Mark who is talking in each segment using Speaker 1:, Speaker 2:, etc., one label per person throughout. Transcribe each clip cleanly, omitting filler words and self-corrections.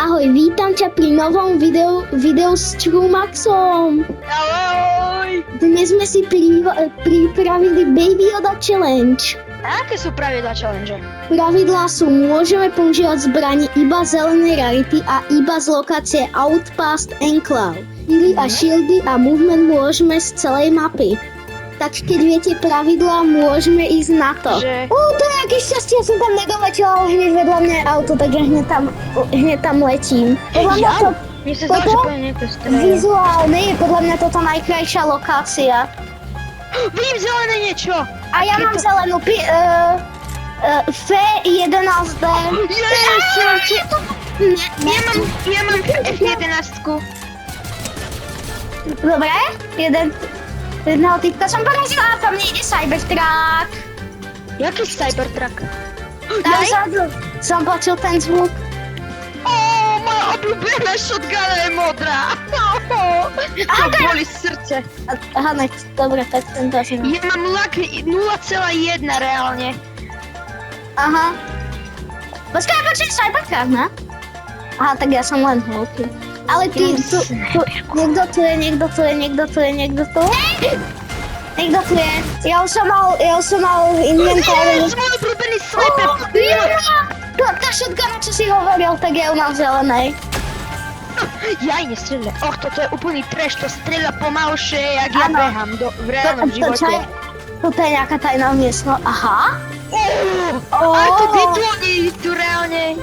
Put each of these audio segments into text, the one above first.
Speaker 1: Ahoj, vítam ťa pri novom videu s Trumaxom.
Speaker 2: Ahoj!
Speaker 1: Dnes sme si pripravili Baby Yoda Challenge.
Speaker 2: A aké sú pravidlá challenge?
Speaker 1: Pravidlá sú, môžeme používať zbrani iba zelené rarity a iba z lokácie Outpost Enclave. Healy a shieldy a movement môžeme z celej mapy. Tak keď viete pravidlá, môžeme ísť na to.
Speaker 2: Že?
Speaker 1: To je aké šťastie, ja som tam nedoletela, ale hneď vedľa mňa je auto, takže hneď tam letím. Podľa mňa to
Speaker 2: Mne sa zdá, že poviem niekto streje.
Speaker 1: vizuálne je podľa mňa toto najkrajšia lokácia.
Speaker 2: Vidím zelené niečo!
Speaker 1: A ja mám zelenú F11D.
Speaker 2: Ja mám F11.
Speaker 1: Dobre, jedného typka som porazila a tam nejde Cybertruck.
Speaker 2: Jaký Cybertruck?
Speaker 1: Tam vzadu som počul ten zvuk.
Speaker 2: Moja obľúbená shotguna je modrá. To boli srdce.
Speaker 1: Aha, ne, dobre, tak tento asi ne.
Speaker 2: Ja mám lak 0,1 reálne.
Speaker 1: Aha. Počkaj, Cybertruck, ne? Aha, tak ja som len hlúpy. Ale ty, niekto tu je. Niekto tu je. Ja už som mal v inventári.
Speaker 2: Môj obľúbený sniper.
Speaker 1: Tá shotguna, čo si hovoril, tak je u nás zelenej.
Speaker 2: Jaj, nestrieľa. Toto je úplný trash, to strieľa pomalšie, jak ja behám v reálnom živote.
Speaker 1: Toto je nejaká tajná miestnosť. Aha.
Speaker 2: Ale to detóni tu reálne.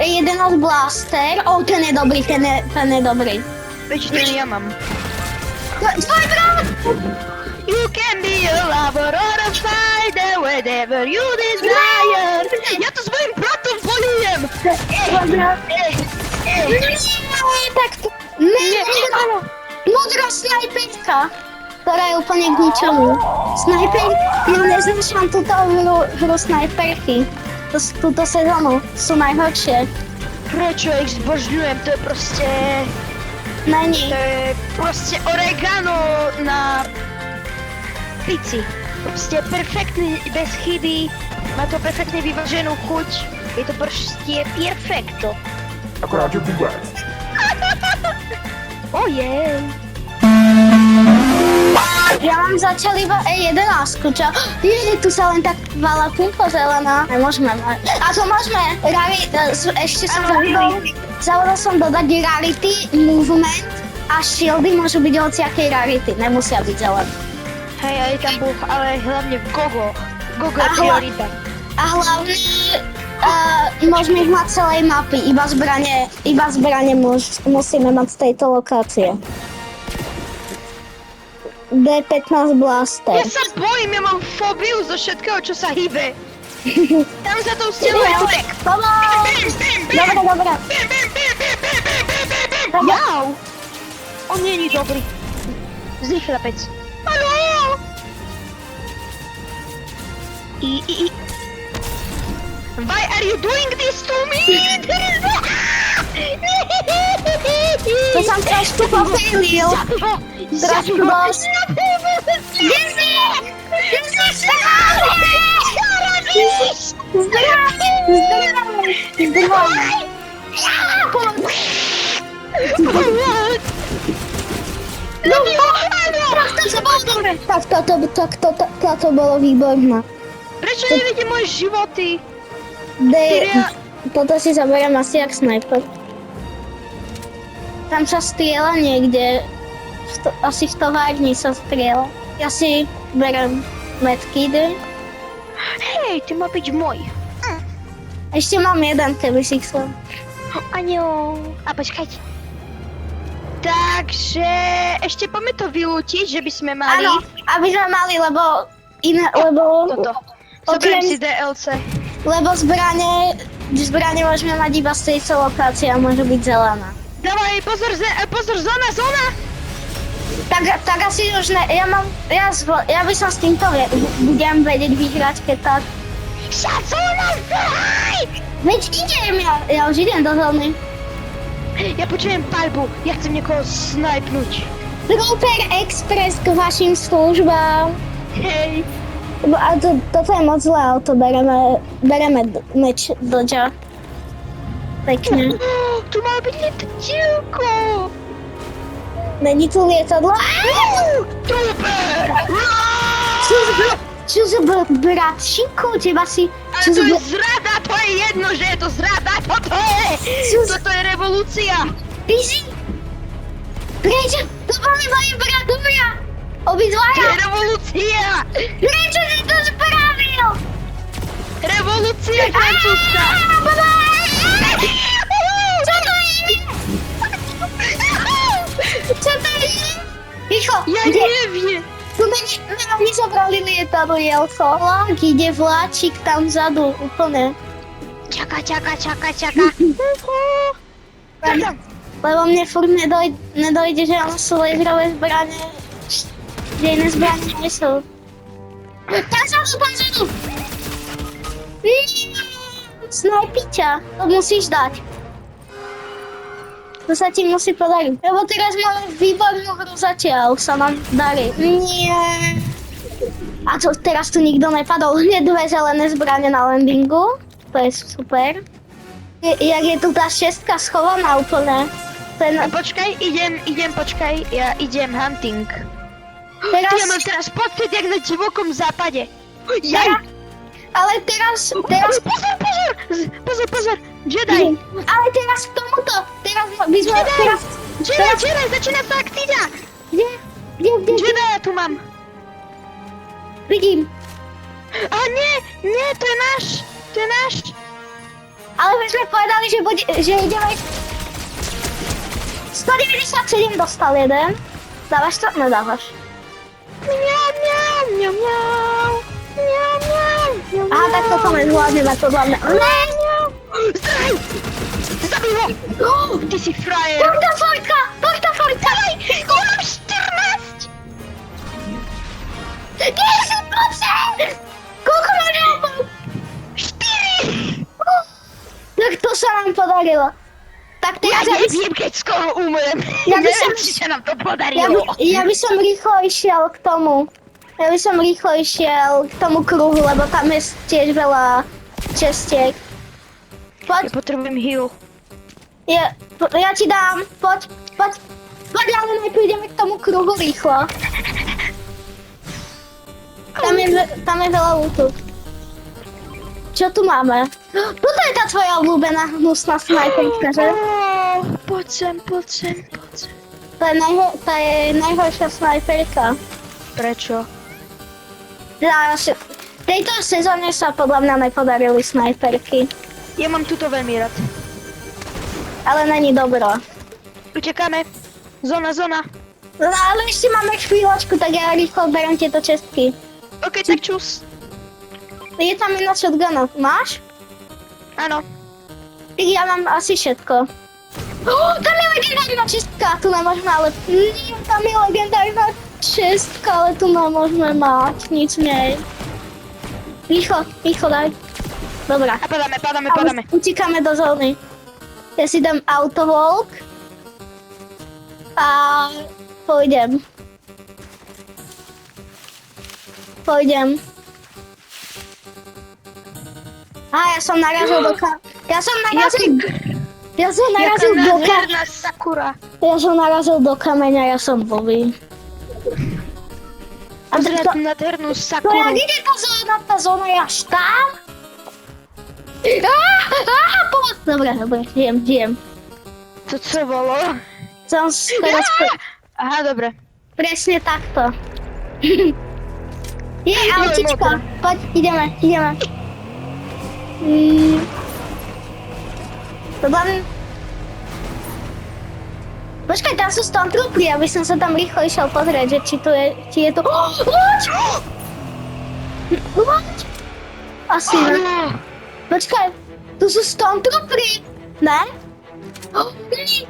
Speaker 1: 11 blaster. Ten je dobrý, ten je dobrý.
Speaker 2: Veď ten ja mám.
Speaker 1: Tvoj brat!
Speaker 2: You can be a lover or a fighter, whatever you desire. Ja to s mojim bratom bojujem.
Speaker 1: Tak to... Modrá snajperka, ktorá je úplne k ničomu. Neznášam túto hru snajperky. Túto sezónu sú najhoršie.
Speaker 2: Prečo ich zbožňujem? To je proste...
Speaker 1: Není.
Speaker 2: To je proste oregano na pici. Proste perfektný, bez chyby. Má to perfektne vyváženú chuť. Je to proste perfekto.
Speaker 3: Akorát, že vůbec.
Speaker 2: Ojej.
Speaker 1: Ja mám začal iba E11, čo? Ježiš, tu sa len tak vala pumpa zelená. Nemôžeme mať. A to môžeme. Ešte som zabudol som dodať rarity, movement a shieldy môžu byť hociakej rarity. Nemusia byť zelené.
Speaker 2: Hej, aj tam Bůh, ale hlavne v Gogo. Gogo je priorita.
Speaker 1: A hlavne môžeme ich mať celej mapy. Iba zbrane musíme mať z tejto lokácie. D15 blaster.
Speaker 2: Ja sa bojím, ja mám fóbiu zo všetkého, čo sa hýbe. Tam za tou stenou je Turek.
Speaker 1: Pomoc! Dobre.
Speaker 2: Jau! On nie je dobrý. Zlý chlapec. Haló! Why are you doing this to me?
Speaker 1: To som trošku pofailil. Trošku dosť. Tak toto bolo výborné.
Speaker 2: Prečo nevidím moje životy?
Speaker 1: Toto si zaberiem asi jak sniper. Tam sa strieľa niekde. Asi v továrni sa strieľa. Ja si berem medkity.
Speaker 2: Hej, ty má byť môj.
Speaker 1: Ešte mám jeden, keby si chcel.
Speaker 2: Aňo. A počkajte. Takže ešte poďme to vylútiť, že by sme mali...
Speaker 1: Áno, aby sme mali, lebo
Speaker 2: Toto. Zoberiem si DLC.
Speaker 1: Lebo zbrane môžeme mať iba z tejto lokácie a môže byť zelená.
Speaker 2: Dávaj, pozor, zóna!
Speaker 1: Tak asi už ne, ja by som s týmto budem vedieť vyhrať, keď tak.
Speaker 2: Šacúna, zdaj!
Speaker 1: Veď idem, ja už idem do zóny.
Speaker 2: Ja počujem paľbu, ja chcem niekoho snajpnúť.
Speaker 1: Trooper Express k vašim službám.
Speaker 2: Hej.
Speaker 1: A toto je moc zlé auto, bereme meč Dodge. Pekne.
Speaker 2: tu malo byť lietadielko.
Speaker 1: Není tu lietadlo.
Speaker 2: Super!
Speaker 1: Čo za bratšinku, teba si...
Speaker 2: Ale to je zrada, to je jedno, že je to zrada, toto je revolúcia.
Speaker 1: Ty si... Prečo? To boli moji bratovia!
Speaker 2: To
Speaker 1: Obidvaja!
Speaker 2: je revolúcia.
Speaker 1: Prečo si to spravil?
Speaker 2: Revolúcia francúzska.
Speaker 1: Čo to je? Čo to je? Rýchlo,
Speaker 2: Ja
Speaker 1: kde?
Speaker 2: neviem.
Speaker 1: Tu my zobrali lietadlo, Jelko. Vlák ide vláčik tam vzadu, úplne.
Speaker 2: Čaká.
Speaker 1: Lebo mne furt nedojde, že ono sú laserové zbrane. Že iné zbrane nie sú. Tam vzadu! Snajpi ťa, to musíš dať. To sa ti musí podariť. Lebo teraz máme výbornú hru zatiaľ, sa nám darí. Nie. A to teraz tu nikto nepadol. Hneď dve zelené zbrane na landingu. To je super. Jak je tu tá šestka schovaná úplne.
Speaker 2: Počkaj, počkaj, ja idem hunting.
Speaker 1: Teraz,
Speaker 2: Ja mám teraz pocit, jak na divokom západe.
Speaker 1: ale teraz,
Speaker 2: Pozor, Jedi.
Speaker 1: ale teraz k tomuto, teraz by sme,
Speaker 2: Jedi, začína sa aktída.
Speaker 1: kde,
Speaker 2: Jedi ja tu mám.
Speaker 1: vidím,
Speaker 2: A nie, to je náš.
Speaker 1: ale my sme povedali, že ideme, 197 dostal jeden, dávaš to? Nedávaš.
Speaker 2: Mňau.
Speaker 1: Aha, tak toto nezvládneme, podľa mňa.
Speaker 2: Zdaj! Zabij ho! Ty si frajer!
Speaker 1: Porta fortka!
Speaker 2: Daj! On mám 14!
Speaker 1: 10%! Koľko máš robov?
Speaker 2: 4!
Speaker 1: Tak to sa nám podarilo. Tak
Speaker 2: Ja
Speaker 1: teraz
Speaker 2: neviem, keď skoro umrem.
Speaker 1: Ja by
Speaker 2: Neviem,
Speaker 1: som-
Speaker 2: či sa nám to podarilo.
Speaker 1: ja by som rýchlo išiel k tomu. Ja by som rýchlo išiel k tomu kruhu, lebo tam je tiež veľa čestiek.
Speaker 2: Ja
Speaker 1: Poď,
Speaker 2: potrebujem heal.
Speaker 1: ja ti dám, poď, ale najprv ideme k tomu kruhu rýchlo. Tam je veľa lootu. Čo tu máme? Toto je tá tvoja obľúbená hnusná snajperka, že?
Speaker 2: Poď sem.
Speaker 1: To je najhoršia snajperka.
Speaker 2: Prečo?
Speaker 1: V tejto sezóne sa podľa mňa nepodarili snajperky,
Speaker 2: Ja mám túto veľmi rád.
Speaker 1: ale není dobrá.
Speaker 2: Utekáme. Zóna.
Speaker 1: No ale ešte máme chvíľočku, tak ja rýchlo beriem tieto čestky.
Speaker 2: OK, tak čus.
Speaker 1: Je tam iná shotguna. Máš?
Speaker 2: Áno.
Speaker 1: Ja mám asi všetko. Tam je legendárna čestka, tu nemôžeme, ale... Nie, tam je legendárna čestka, ale tu nemôžeme mať, nic nej. Rýchlo daj. Dobrá.
Speaker 2: A padáme.
Speaker 1: Utíkame do zóny. Ja si dám autovolk. A pôjdem. Ja som narazil do
Speaker 2: nádherná Sakura.
Speaker 1: Ja som narazil do kameňa, ja som blbý. A
Speaker 2: Pozri na
Speaker 1: to,
Speaker 2: tú nádhernú
Speaker 1: to jak
Speaker 2: Sakuru.
Speaker 1: ide tá zóna je až tam? Pomoc! Dobre, žijem.
Speaker 2: To co bolo?
Speaker 1: Som teraz
Speaker 2: Aha, dobre.
Speaker 1: presne takto. Autičko,
Speaker 2: motor.
Speaker 1: poď, ideme. Počkaj, tam sú stormtroopery, aby som sa tam rýchlo išiel pozrieť, že či je to... Loď! Asi ne.
Speaker 2: Áno.
Speaker 1: Počkaj, tu sú stormtroopery, ne? Nie.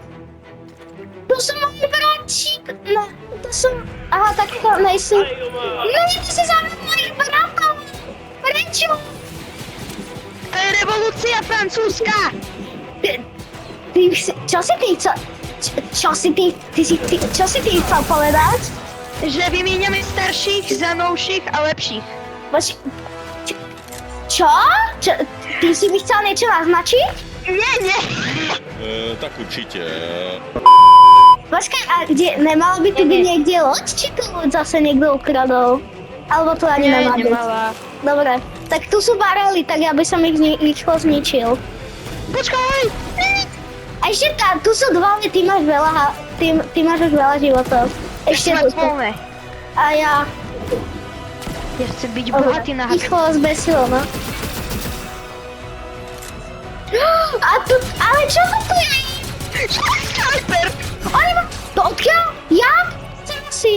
Speaker 1: Tu sú moji bratčík, ne, to sú... Aha, tak to nejsú... No, ty si zabil mojich bratov! Prečo?
Speaker 2: To je revolúcia francúzska!
Speaker 1: Čo si ty chcel povedať?
Speaker 2: Že vymieňame starších za novších a lepších.
Speaker 1: Čo? Ty si mi chcel niečo naznačiť?
Speaker 2: Nie.
Speaker 3: Tak určitě.
Speaker 1: Počkaj, a kde, nemala by tu byť niekde loď, či tu loď zase niekto ukradol? Alebo tu ani nemá byť?
Speaker 2: nemala.
Speaker 1: Dobre, tak tu sú barely, tak ja by som ich rýchlo zničil.
Speaker 2: Počkaj!
Speaker 1: A ešte tu sú dva, ale ty máš veľa, ty máš už veľa životov. Ešte
Speaker 2: Ešte
Speaker 1: tu sú.
Speaker 2: voľné.
Speaker 1: A ja...
Speaker 2: Ja chcem byť bohatý na
Speaker 1: Ich ho zbesilo, no. A tu, ale čo to tu je?
Speaker 2: Sniper!
Speaker 1: Oni ma... To odkiaľ? Ja? Chcem si...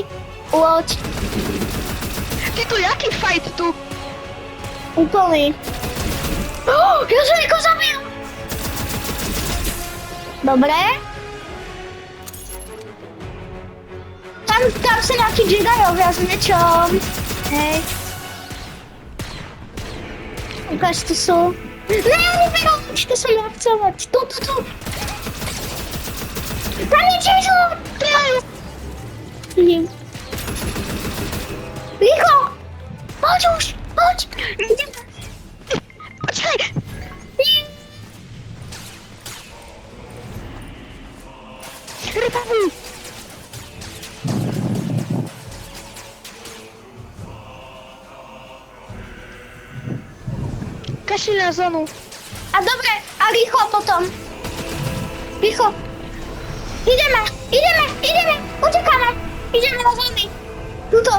Speaker 1: Loď.
Speaker 2: Ty tu jaký fight tu?
Speaker 1: Úplný. Ja som niekoho zabil. Dobre. Tam sa nejaký Jedajovia s mečom. Hej. Ukáž, tu sú. Ne, neberú, to som ja chcel mať. Tu. Tam je tiež loď. Vidím. Rýchlo. Poď už, poď. Idem.
Speaker 2: Počkaj! Rybavu! Kašli na zónu.
Speaker 1: A dobre, a rýchlo potom. Rýchlo. Ideme, utekáme. Ideme na zóny. Tuto.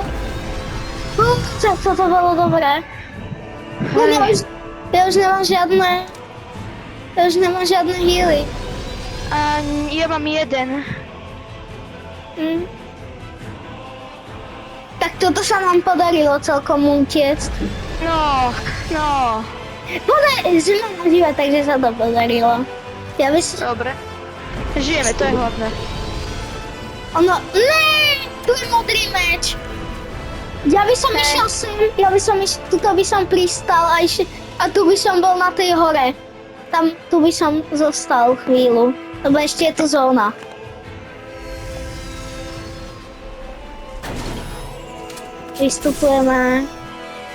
Speaker 1: Toto bolo dobré. No, ja už nemám žiadne healy.
Speaker 2: A ja mám jeden.
Speaker 1: Tak toto sa nám podarilo celkom utiecť.
Speaker 2: No.
Speaker 1: Sme nažive, takže sa to podarilo. Ja by som...
Speaker 2: Dobre. Žijeme, to je hlavné.
Speaker 1: Tu je modrý meč. Ja by som išiel sem, tuto by som pristal a tu by som bol na tej hore. Tu by som zostal chvíľu, lebo ešte je tu zóna. Vystupujeme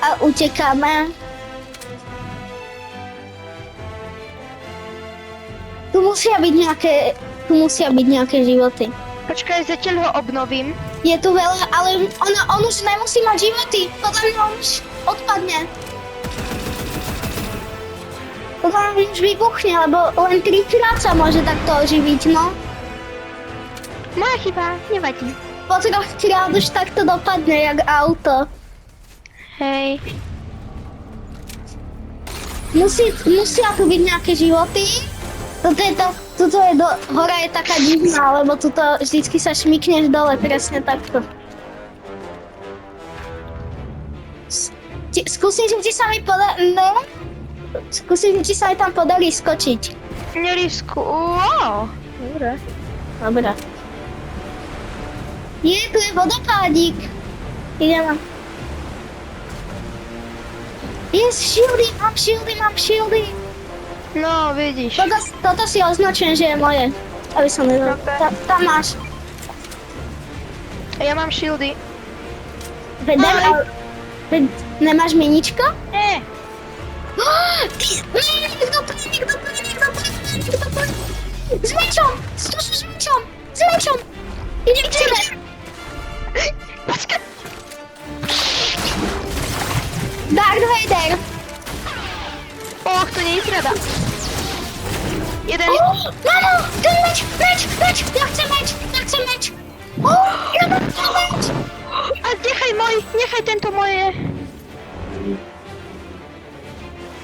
Speaker 1: a utekáme. Tu musia byť nejaké životy.
Speaker 2: Počkaj, zatiaľ ho obnovím.
Speaker 1: Je tu veľa, ale on už nemusí mať životy. Podľa mňa on už odpadne. Podľa mňa už vybuchne, lebo len 3-krát sa môže takto oživiť, no.
Speaker 2: Moja chyba, nevadí.
Speaker 1: Po 3-krát už takto dopadne, jak auto.
Speaker 2: Hej.
Speaker 1: Musia tu byť nejaké životy. Hora je taká divná, lebo tuto vždycky sa šmikneš dole, presne takto. Skúsim, či sa mi tam podarí skočiť.
Speaker 2: Wow.
Speaker 1: Dobre. Tu je vodopádik. Ideme. Mám shieldy.
Speaker 2: No, vidíš.
Speaker 1: Toto si označujem, že je moje. Aby som nevedel. Tam máš.
Speaker 2: Ja mám shieldy.
Speaker 1: Nemáš miničko?
Speaker 2: Nie.
Speaker 1: Niekto plne. S mečom! S mečom! Idem k tebe!
Speaker 2: Počkaj.
Speaker 1: Darth Vader!
Speaker 2: To nie je rada. Jeden.
Speaker 1: Mamo! Ten meč! Ja chcem meč! Ja mám ten meč!
Speaker 2: A nechaj tento moje.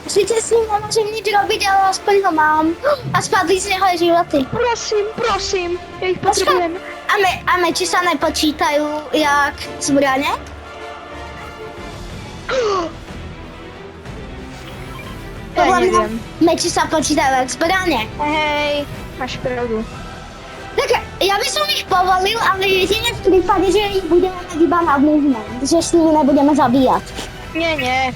Speaker 1: Sice s ním nemôžem nič robiť, ale aspoň ho mám. A spadli z neho aj životy.
Speaker 2: Prosím. Ja ich potrebujem.
Speaker 1: A meči sa nepočítajú jak zbrane?
Speaker 2: Ja neviem.
Speaker 1: Meči sa počítajú jak zbrane.
Speaker 2: Hej, máš pravdu.
Speaker 1: Tak ja by som ich povolil, ale jedine v prípade, že ich budeme mať iba na movement, že s nimi nebudeme zabíjať.
Speaker 2: Nie.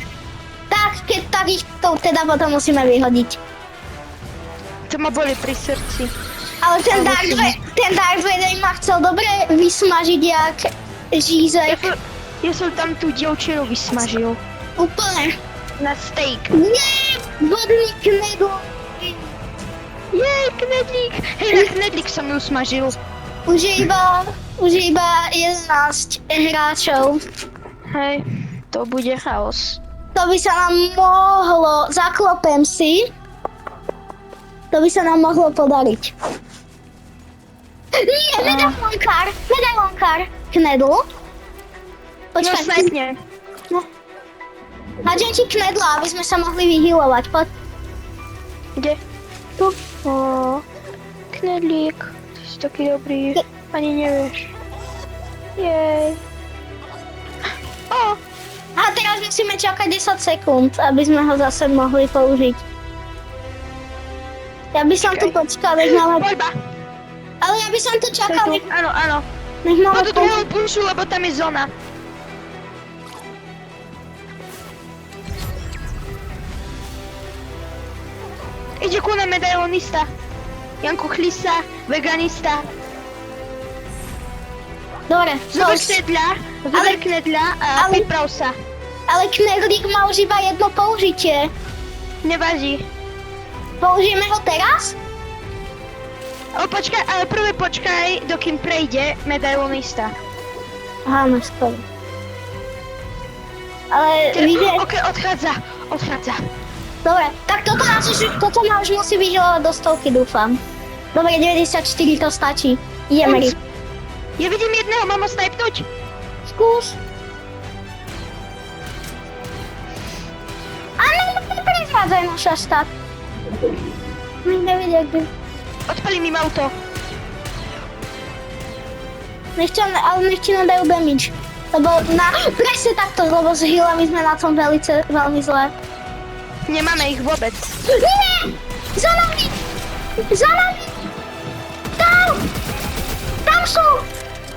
Speaker 1: Tak, keď tak ich to teda potom musíme vyhodiť.
Speaker 2: To ma boli pri srdci.
Speaker 1: Ale ten Darth Vader ma chcel dobre vysmažiť jak žízek.
Speaker 2: Ja som tam tú dievčinu vysmažil.
Speaker 1: Úplne.
Speaker 2: Na steak.
Speaker 1: Nie, vodný knedl.
Speaker 2: Jej, knedlík. Hej, na knedlík som ju smažil.
Speaker 1: Už je iba 11 hráčov.
Speaker 2: Hej, to bude chaos.
Speaker 1: To by sa nám mohlo, zaklopem si, to by sa nám mohlo podariť. Nie, medailonkár, knedl. Počkaj,
Speaker 2: Snajpne.
Speaker 1: no. Hádžem ti knedla, aby sme sa mohli vyhýlovať, poď.
Speaker 2: Kde?
Speaker 1: Tu.
Speaker 2: Ó, knedlík. Ty si taký dobrý. Ani nevieš. Jej. Ó,
Speaker 1: A teraz musíme čakať 10 sekúnd, aby sme ho zase mohli použiť. Ja by som tu počkal, nech máme...
Speaker 2: voľba.
Speaker 1: Ale ja by som tu čakal,
Speaker 2: Tu. Áno, áno.
Speaker 1: nech máme...
Speaker 2: Po tú druhú pušu, lebo tam je zóna. Ide ku nám medailonista. Janko Chlisa, veganista.
Speaker 1: Dobre,
Speaker 2: Zober
Speaker 1: poď.
Speaker 2: knedľa,
Speaker 1: Ale-
Speaker 2: a
Speaker 1: ale-
Speaker 2: priprav sa.
Speaker 1: Ale knedlík má už iba jedno použitie.
Speaker 2: Nevadí.
Speaker 1: Použijeme ho teraz?
Speaker 2: Počkaj, ale prvé počkaj, dokým prejde medailonista.
Speaker 1: Aha, no skoro. Ale vidie...
Speaker 2: Ok, odchádza.
Speaker 1: Dobre, tak toto ma už musí vyželovať do stovky, dúfam. Dobre, 94 to stačí. Ideme rýchlo.
Speaker 2: Ja vidím jedného, mám ho snajpnúť.
Speaker 1: Skús. A neprezrádzaj naša štát. Nevidia, kde...
Speaker 2: Odpalím im auto.
Speaker 1: Nech ti nadajú damage. Lebo presne takto, lebo s healami sme na tom veľmi zle.
Speaker 2: Nemáme ich vôbec.
Speaker 1: Nie! Za nami! Za nami! Tam! Tam sú!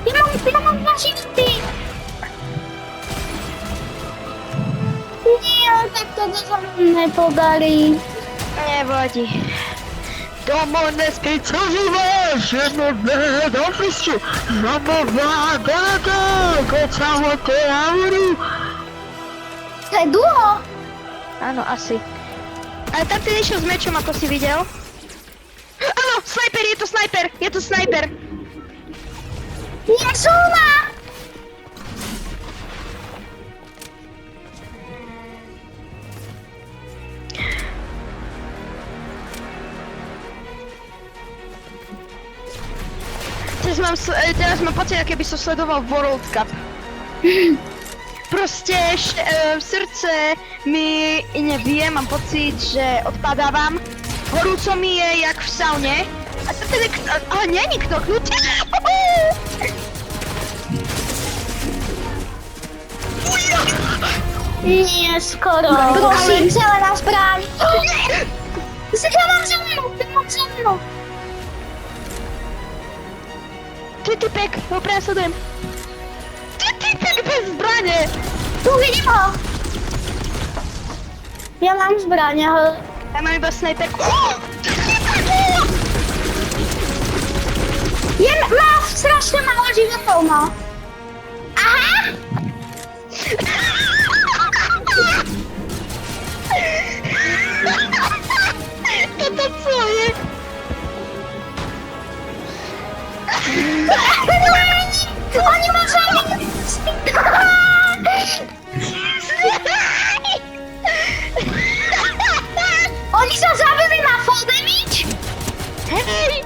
Speaker 1: Ja mám dva životy! Nie, tak to sa nám nepodarí.
Speaker 2: Nevadí. Domonesky, co žíváš? Jednotné dopisy. Zamová data, kocamo to hovorí.
Speaker 1: To je duo!
Speaker 2: Áno, asi. Ale tam ty nešiel s mečom, ako si videl. Áno, snajper, je to snajper.
Speaker 1: Nie, zóna!
Speaker 2: Teraz mám pocit, aké by som sledoval World Cup. Proste srdce mi nebije, mám pocit, že odpadávam. Horúco mi je jak v saune. A to teda není knoknutý.
Speaker 1: Nie, skoro. Prosím, zelená zbraň. Ja mám zelenú.
Speaker 2: Ty typek, ho prenasledujem. Ty typek bez zbrane.
Speaker 1: Tu vidím ho. Ja mám zbraň, ale...
Speaker 2: Ja mám iba snajperku.
Speaker 1: Má strašne málo životov, no. Aha!
Speaker 2: Toto co je?
Speaker 1: Oni ma zabili! Oni sa zabili na full damage?
Speaker 2: Hej!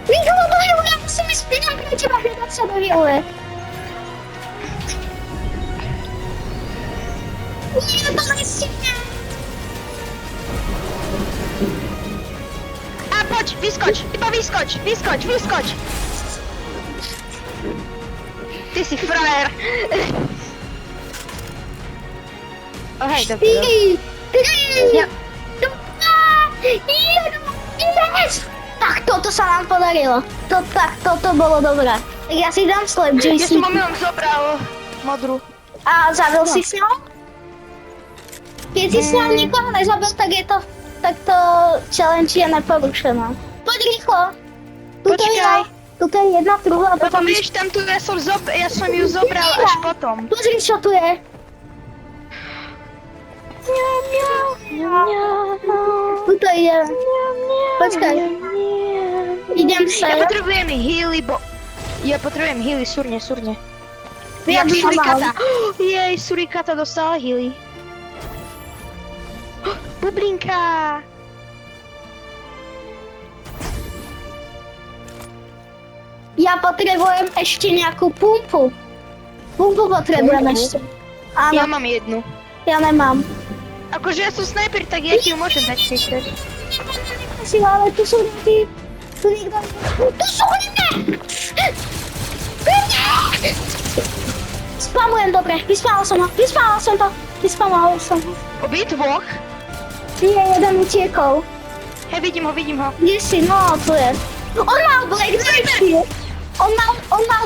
Speaker 1: Rýchlo do healu, ja musím ísť pridám pre teba hľadať sa do healu. Nie, bolestne.
Speaker 2: A poď, vyskoč, iba vyskoč. Ty si frajer. O hej, dobre.
Speaker 1: 4, 3,
Speaker 2: Ja.
Speaker 1: 2, 1, yes! Tak toto sa nám podarilo. Toto bolo dobré. Tak ja si dám slep
Speaker 2: Ja
Speaker 1: juicy.
Speaker 2: som omylom zobral modrú.
Speaker 1: A zabil si s ňou? Keď si s ňou nikoho nezabil, tak to challenge je neporušená. Poď rýchlo.
Speaker 2: Počkaj.
Speaker 1: Tuto je jedna truhla a
Speaker 2: Lebo
Speaker 1: potom...
Speaker 2: vieš, tam tu ja som ju zobral až potom.
Speaker 1: Pozri, čo tu je. Tuto idem. Počkaj. Idem
Speaker 2: Ja
Speaker 1: sa.
Speaker 2: potrebujem healy, bo... Ja potrebujem healy, surne.
Speaker 1: Ja by som mal.
Speaker 2: surikata. Jej, surikata dostala healy. Bublinka.
Speaker 1: Ja potrebujem ešte nejakú pumpu. Pumpu potrebujem
Speaker 2: Pumpu?
Speaker 1: ešte.
Speaker 2: Ja
Speaker 1: Áno,
Speaker 2: mám jednu.
Speaker 1: ja nemám.
Speaker 2: Akože ja som sniper, tak ja ti ju môžem dať, keď chceš.
Speaker 1: Si, ale tu sú ľudí. Tu nikto nie. Tu sú ľudia! Spamujem, dobre. Vyspala som to. Vyspamoval som ho.
Speaker 2: Obi dvoch?
Speaker 1: Nie, jeden utiekol.
Speaker 2: Hej, vidím ho.
Speaker 1: Kde si? No, tu je. On mal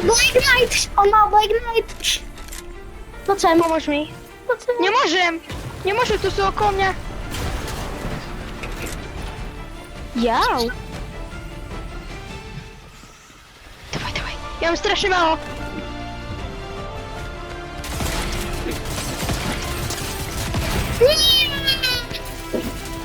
Speaker 1: Black Knight. On mal Black Knight. Poď sem.
Speaker 2: Pomôž mi. Nemôžem, tu sú okolo mňa. Jau. Davaj. Ja mám strašne málo.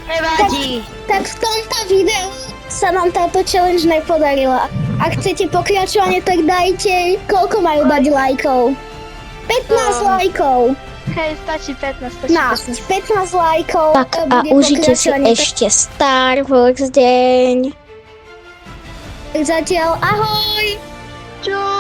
Speaker 2: Nevadí.
Speaker 1: Tak v tomto videu sa nám táto challenge nepodarila. Ak chcete pokračovanie, tak dajte, koľko majú dať lajkov? 15 lajkov.
Speaker 2: Hej, stačí 15,
Speaker 1: 15 lajkov.
Speaker 3: Tak a
Speaker 1: bude
Speaker 3: užite si
Speaker 1: pokračovanie.
Speaker 3: ešte Star Wars deň.
Speaker 1: Tak zatiaľ ahoj!
Speaker 2: Čau.